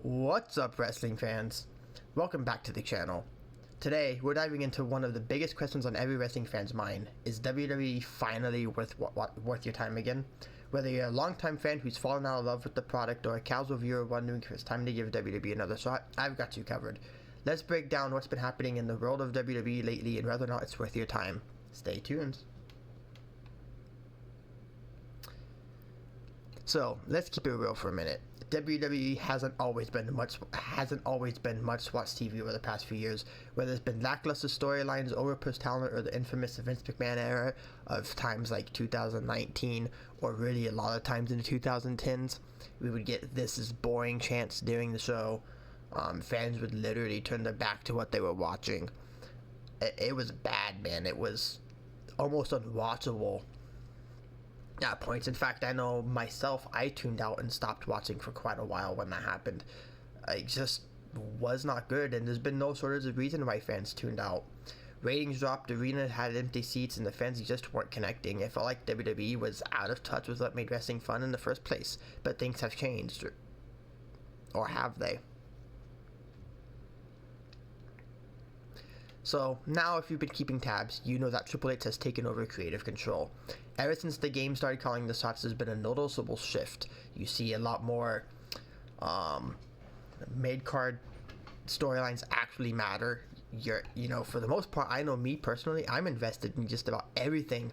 What's up, wrestling fans? Welcome back to the channel. Today, we're diving into one of the biggest questions on every wrestling fan's mind. Is WWE finally worth your time again? Whether you're a longtime fan who's fallen out of love with the product or a casual viewer wondering if it's time to give WWE another shot, I've got you covered. Let's break down what's been happening in the world of WWE lately and whether or not it's worth your time. Stay tuned. So, let's keep it real for a minute. WWE hasn't always been much watched TV over the past few years, whether it's been lackluster storylines, overpushed talent, or the infamous Vince McMahon era of times like 2019, or really a lot of times in the 2010s. We would get "this is boring" chants during the show. Fans would literally turn their back to what they were watching. It was bad, man. It was almost unwatchable at points. In fact, I know myself, I tuned out and stopped watching for quite a while when that happened. It just was not good, and there's been no shortage of reason why fans tuned out. Ratings dropped, arena had empty seats, and the fans just weren't connecting. It felt like WWE was out of touch with what made wrestling fun in the first place, but things have changed. Or have they? So, now if you've been keeping tabs, you know that Triple H has taken over creative control. Ever since the game started calling the shots, there's been a noticeable shift. You see a lot more mid-card storylines actually matter. For the most part, I know me personally, I'm invested in just about everything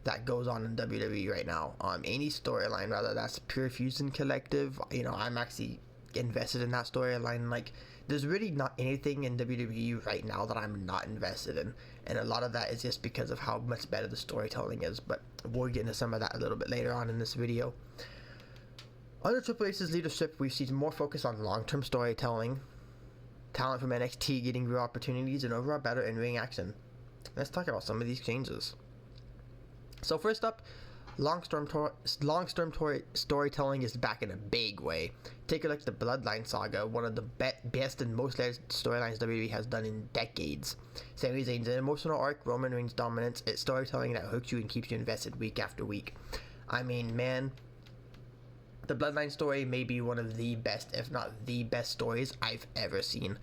that goes on in WWE right now. Any storyline, whether that's Pure Fusion Collective, I'm actually invested in that storyline. Like, there's really not anything in WWE right now that I'm not invested in, and a lot of that is just because of how much better the storytelling is, but we'll get into some of that a little bit later on in this video. Under Triple H's leadership, we've seen more focus on long-term storytelling, talent from NXT getting real opportunities, and overall better in-ring action. Let's talk about some of these changes. So first up, long-term storytelling is back in a big way. Take a look at the Bloodline saga, one of the best and most layered storylines WWE has done in decades. Sami Zayn's an emotional arc, Roman Reigns' dominance, it's storytelling that hooks you and keeps you invested week after week. I mean, man, the Bloodline story may be one of the best, if not the best stories I've ever seen.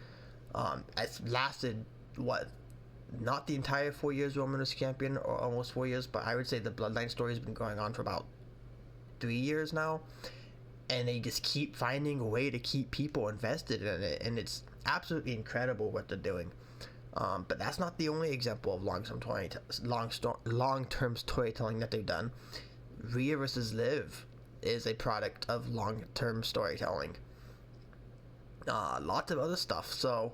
It's lasted, not the entire 4 years Roman was champion, or almost 4 years, but I would say the Bloodline story has been going on for about 3 years now, and they just keep finding a way to keep people invested in it, and it's absolutely incredible what they're doing. But that's not the only example of long-term storytelling that they've done. Rhea vs. Liv is a product of long-term storytelling. Lots of other stuff, so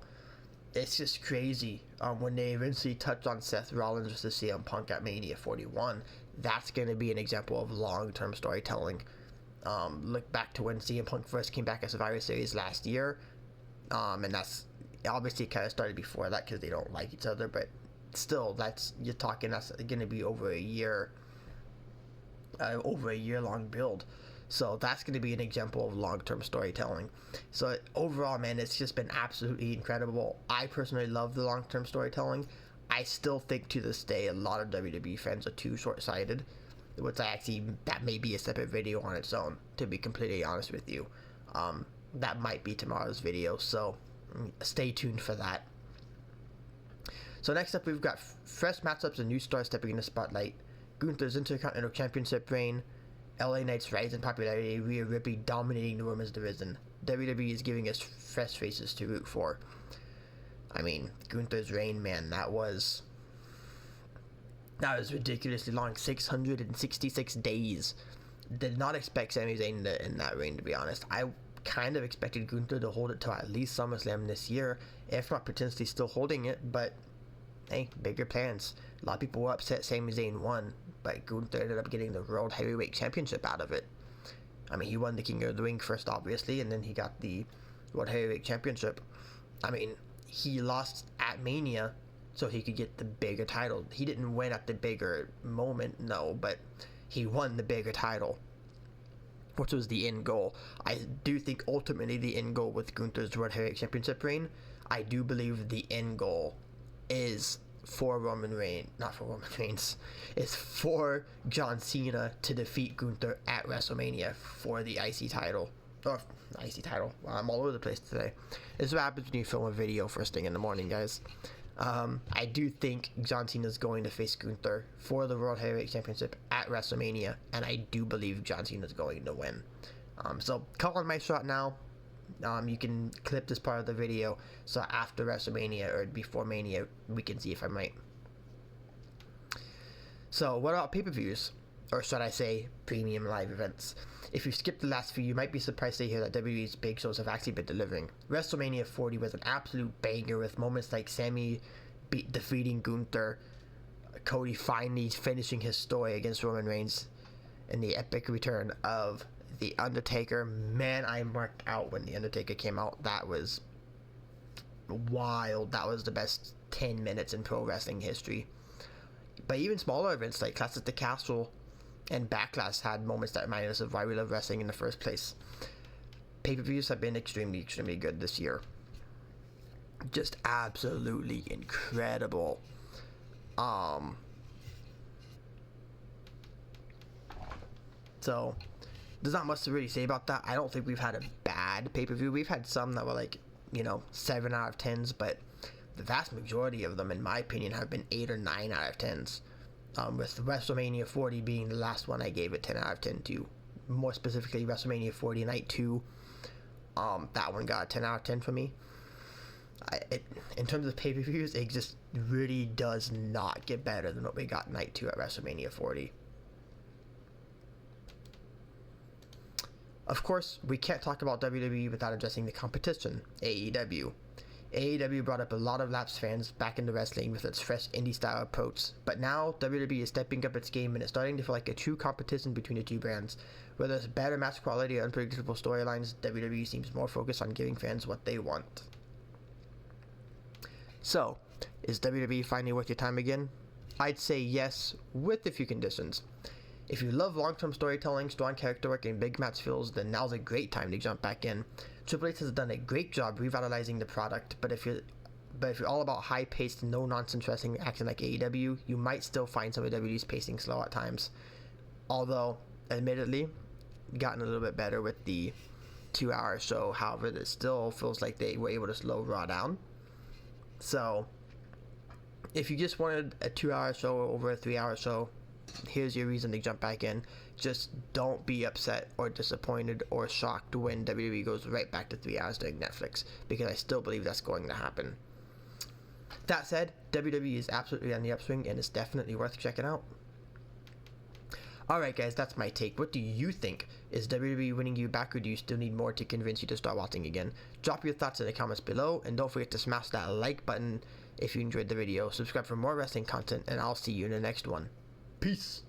it's just crazy. When they eventually touched on Seth Rollins versus CM Punk at Mania 41, that's going to be an example of long-term storytelling. Look back to when CM Punk first came back at Survivor Series last year, and that's obviously kind of started before that because they don't like each other, but still, that's going to be over a year long build. So that's going to be an example of long-term storytelling. So overall, man, it's just been absolutely incredible. I personally love the long-term storytelling. I still think to this day a lot of WWE fans are too short-sighted, which that may be a separate video on its own, to be completely honest with you. That might be tomorrow's video, so stay tuned for that. So next up, we've got fresh matchups and new stars stepping in the spotlight. Gunther's Intercontinental Championship reign, LA Knight's rise in popularity, Rhea Ripley dominating the women's division. WWE is giving us fresh faces to root for. I mean, Gunther's reign, man, that was ridiculously long, 666 days. Did not expect Sami Zayn in that reign, to be honest. I kind of expected Gunther to hold it till at least SummerSlam this year, if not potentially still holding it, but hey, bigger plans. A lot of people were upset Sami Zayn won, but Gunther ended up getting the World Heavyweight Championship out of it. I mean, he won the King of the Ring first, obviously, and then he got the World Heavyweight Championship. I mean, he lost at Mania so he could get the bigger title. He didn't win at the bigger moment, no, but he won the bigger title, which was the end goal. I do think ultimately the end goal with Gunther's World Heavyweight Championship reign, I do believe the end goal is for Roman Reigns, not for Roman Reigns, it's for John Cena to defeat Gunther at WrestleMania for the IC title. Or IC title. Wow, I'm all over the place today. This is what happens when you film a video first thing in the morning, guys. I do think John Cena is going to face Gunther for the World Heavyweight Championship at WrestleMania, and I do believe John Cena is going to win. So calling my shot now. You can clip this part of the video so after WrestleMania or before Mania we can see if I'm right. So what about pay-per-views? Or should I say premium live events? If you skipped the last few, you might be surprised to hear that WWE's big shows have actually been delivering. WrestleMania 40 was an absolute banger with moments like Sami defeating Gunther, Cody finally finishing his story against Roman Reigns, and the epic return of The Undertaker. Man, I marked out when The Undertaker came out. That was wild. That was the best 10 minutes in pro wrestling history. But even smaller events like Clash at the Castle and Backlash had moments that reminded us of why we love wrestling in the first place. Pay-per-views have been extremely, extremely good this year. Just absolutely incredible. So there's not much to really say about that. I don't think we've had a bad pay-per-view. We've had some that were like, 7 out of 10s, but the vast majority of them, in my opinion, have been 8 or 9 out of 10s. With WrestleMania 40 being the last one I gave it 10 out of 10 to. More specifically, WrestleMania 40 Night 2. That one got a 10 out of 10 for me. In terms of pay-per-views, it just really does not get better than what we got Night 2 at WrestleMania 40. Of course, we can't talk about WWE without addressing the competition, AEW. AEW brought up a lot of lapsed fans back into wrestling with its fresh indie-style approach, but now WWE is stepping up its game and it's starting to feel like a true competition between the two brands. Whether it's better match quality or unpredictable storylines, WWE seems more focused on giving fans what they want. So, is WWE finally worth your time again? I'd say yes, with a few conditions. If you love long-term storytelling, strong character work, and big match feels, then now's a great time to jump back in. Triple H has done a great job revitalizing the product, but if you're all about high-paced, no-nonsense wrestling action like AEW, you might still find some of WWE's pacing slow at times. Although, admittedly, gotten a little bit better with the 2-hour show. However, it still feels like they were able to slow Raw down. So, if you just wanted a 2-hour show over a 3-hour show, here's your reason to jump back in. Just don't be upset or disappointed or shocked when WWE goes right back to 3 hours during Netflix, because I still believe that's going to happen. That said, WWE is absolutely on the upswing and it's definitely worth checking out. Alright guys, that's my take. What do you think? Is WWE winning you back, or do you still need more to convince you to start watching again? Drop your thoughts in the comments below, and don't forget to smash that like button if you enjoyed the video. Subscribe for more wrestling content, and I'll see you in the next one. Peace!